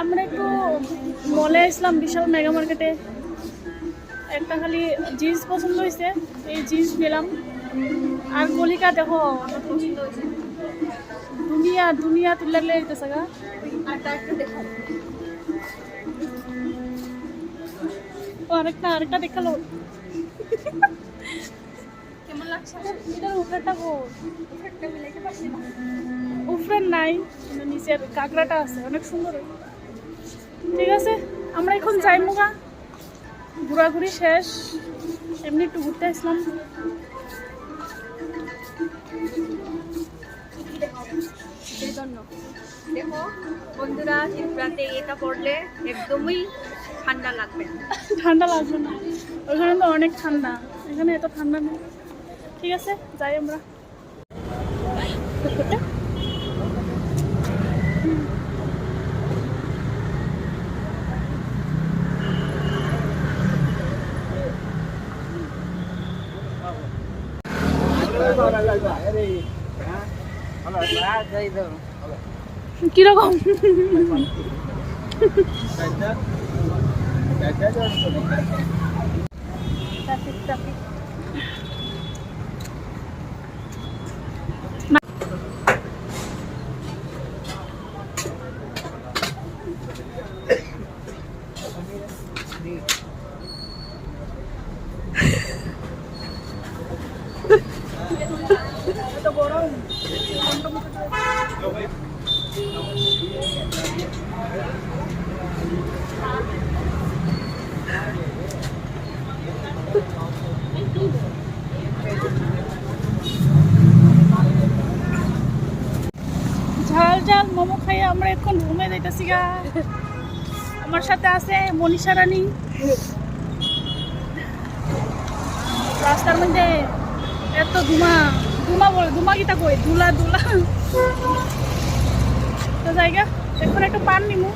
আমরা একটু মলে আসলাম, বিশাল মেগা মার্কেটে। একটা খালি জিন্স পছন্দ হয়েছে, এই জিন্স পেলাম। আর গলিকা দেখো, দুনিয়া দুনিয়া তুললে যেতেছে গা। আরেকটা দেখালো। কেমন লাগছে? এটার উপরেরটা উপরের নাই, নিচের কাঁকড়াটা আছে, অনেক সুন্দর। ঠিক আছে, আমরা এখন যাই মুগা। ঘোরাঘুরি শেষ, এমনি একটু ঘুরতে আসলাম। দেখো বন্ধুরা, ত্রিপুরাতে এটা পড়লে একদমই ঠান্ডা লাগবে না। ঠান্ডা লাগবে না, ওখানে তো অনেক ঠান্ডা, এখানে এত ঠান্ডা নেই। ঠিক আছে, যাই আমরা। কিরকম? ঝাল ঝাল মোমো খাইয়ে আমরা এখন রুমে যাইতেছি গা। আমার সাথে আছে মনীষা রানী। রাস্তার মধ্যে এত ধুমা ধুমা, বলে ধুমা কিটা কই, ধুলা ধুলা। তো জায়গা এখন একটু পান নিমু।